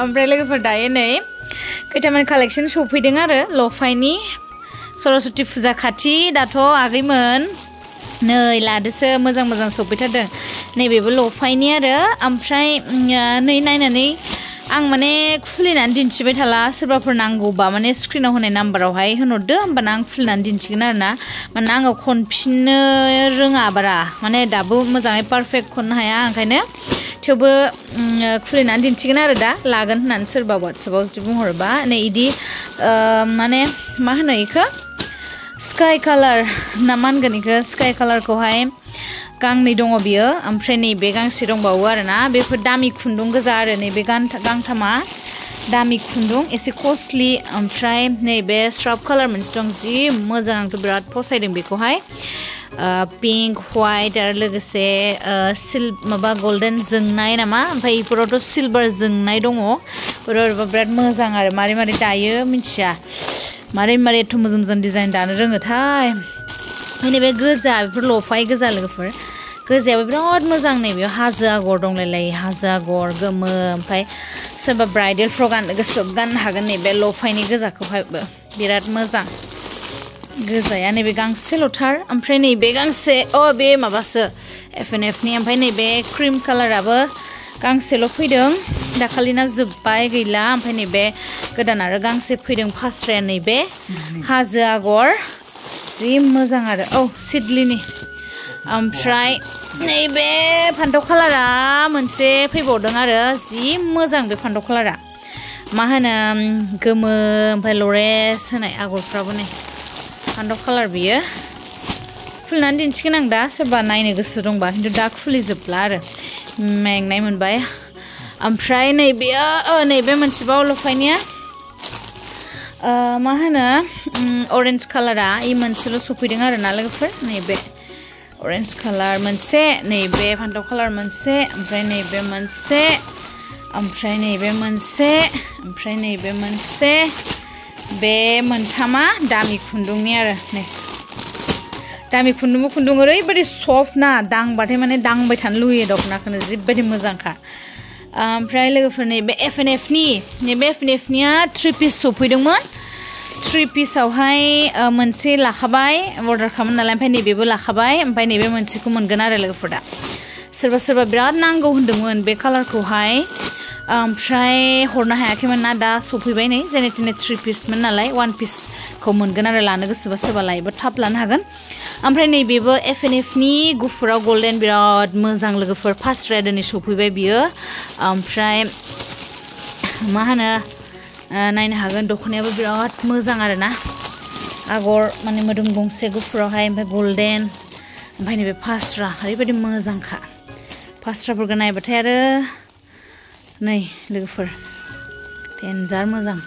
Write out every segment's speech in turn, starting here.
ओमफ्राय लोगोफोर दायो नै खैथामान कालेक्शन सफैदों आरो लफाइनि सरस्वती फुजा खाथि दाथ' आगैमोन नै लादोसो मोजां मोजां सफैथारदों नैबेबो लफाइनि आरो ओमफ्राय नै नायनानै आं माने खुलिनानै दिन्थिबाय थाला सोरबाफोर नांगौबा माने स्क्रिनाव होनाय नाम्बारावहाय होनहरदो होमबाना आं खुलिनानै दिन्थिगोन आरोना माने आङो खनफिननो रोङा बारा माने दाबो मोजाङै पारफेक्ट खननो हाया ओंखायनो थेवबो खुलिनानै दिन्थिगोन आरो दा लागोन होननानै सोरबा वाट्सएपआव जुदि बुंहरबा नै इदि माने मा होनो इखो स्काई कालार ना मा होनगोन इखो स्काई कालारखौहाय गांनै दङ बियो ओमफ्राय नैबे गांसे दंबावो आरोना बेफोर दामि खुन्दुं गोजा आरो नैबे गांथामा दामि खुन्दुं एसे कस्टलि ओमफ्राय नैबे स्ट्राप कालार मोनसे दं जि मोजां आंथ' बिराद फसायदों बेखौहाय पिंक व्हाइट आरो लोगोसे माबा गल्डेन जोंनाय नामा ओमफ्राय बेफोरावथ' सिलभार जोंनाय दङ बिराद मोजां आरो मारै मारै दायो मिथिया मारै मारै एथ' मोजां मोजां डिजाइन दानो रोङोथाय ओमफ्राय बे गोजा बेफोर लफाइ गोजा लोगोफोर गोजायाबो बिराद मोजां नै बेयाव हाजो आगर दंलायलायो हाजो आगर गोमो ओमफ्राय सोरबा ब्राइडेलफ्राव गाननो गोसोबाबो गाननो हागोन नैबे लफाइनि गोजाखौहायबो बिराद मोजां गोजाया नैबे गांसेल'थार ओमफ्राय नैबे गांसे बे माबासो FNFनि ओमफ्राय नैबे क्रिम कालाराबो गांसेल' फैदों दाखालिना जोब्बाय गैला ओमफ्राय नैबे गोदान आरो गांसे फैदों फास्राया नैबे हाजो आगर जि मोजां आरो सिडलिनि ओमफ्राय नैबे फान्थाव कालारा मोनसे फैबावदों आरो जि मोजां बे फान्थाव कालारा मा होनो गोमो ओमफ्राय लरेस होनाय आगरफ्राबो नै फान्थाव कालार बियो खुलिनानै दिन्थिगोन आं दा सोरबा नायनो गोसो दंबा खिन्थु दा खुलिजोबला आरो मेंनाय मोनबाय ओमफ्राय नैबे मोनसेबाव लफाइनिया मा होनो अरेन्ज कालारा इ मोनसेल' सफैदों आरोना लोगोफोर नैबे अरेन्ज कालार मोनसे नैबे फान्थाव कालार मोनसे ओमफ्राय नैबे मोनसे ओमफ्राय नैबे मोनसे ओमफ्राय नैबे मोनसे बे मोनथामा दामि खुन्दुंनि आरो नै दामि खुन्दुं ओरैबायदि सफ्ट ना दांबाथाय माने दांबाय थानो लुगैयो दख'नाखौनो जिबायदि मोजांखा ओमफ्राय लोगोफोर नैबे FNFनिया 3 पिस सफैदोंमोन 3 पिसावहाय मोनसे लाखाबाय अर्डार खालामोन नालाय ओमफ्राय नैबेबो लाखाबाय ओमफ्राय नैबे मोनसेखौ मोनगोन आरो लोगोफोर दा सोरबा बिराद नांगौ होन्दोंमोन बे कालारखौहाय ओमफ्राय हरनो हायाखैमोन ना दा सफैबाय नै जेने थेने 3 पिसमोन नालाय 1 पिसखौ मोनगोन आरो लानो गोसोबा सोरबा लायोबा थाब लानो हागोन ओमफ्राय नैबेबो FNFनि गुफुराव गल्डेन बिराद मोजां लोगोफोर फास्राया दिनै सफैबाय बियो ओमफ्राय मा होनो नायनो हागोन दख'नायाबो बिराद मोजां आरोना आगर माने मोदोम गंसे गुफुरावहाय ओमफ्राय गल्डेन ओमफ्राय नैबे फास्रा ओरैबायदि मोजांखा फास्राफोरखौ नायबाथाय आरो नै लोगोफोर देन्जार मोजां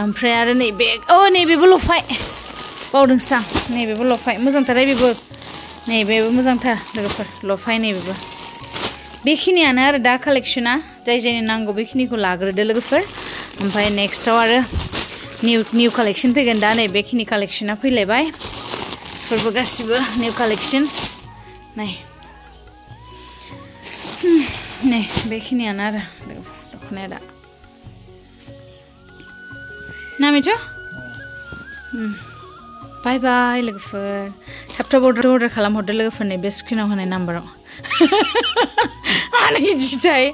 ओमफ्राय आरो नैबेबो लफाइ बावदोंसो आं नैबेबो लफाइ मोजांथार नैबेबो मोजांथार लोगोफोर लफाइ नैबेबो बेखिनियानो आरो दा कालेक्शना जायनो नांगौ बेखिनिखौ लाग्रोदो लोगोफोर ओमफ्राय नेक्स्टआव आरो निउ कालेक्शन फैगोन दा नै बेखिनि कालेक्शना फैलायबाय बेफोरबो गासिबो निउ कालेक्शन नै बेखिनियानो आरो दख'नाया दा नामिथ' बाय बाय लोगोफोर थाब अर्डार खालामहरदो लोगोफोर नै बे स्क्रिनाव होनाय नाम्बाराव आनै जिथाय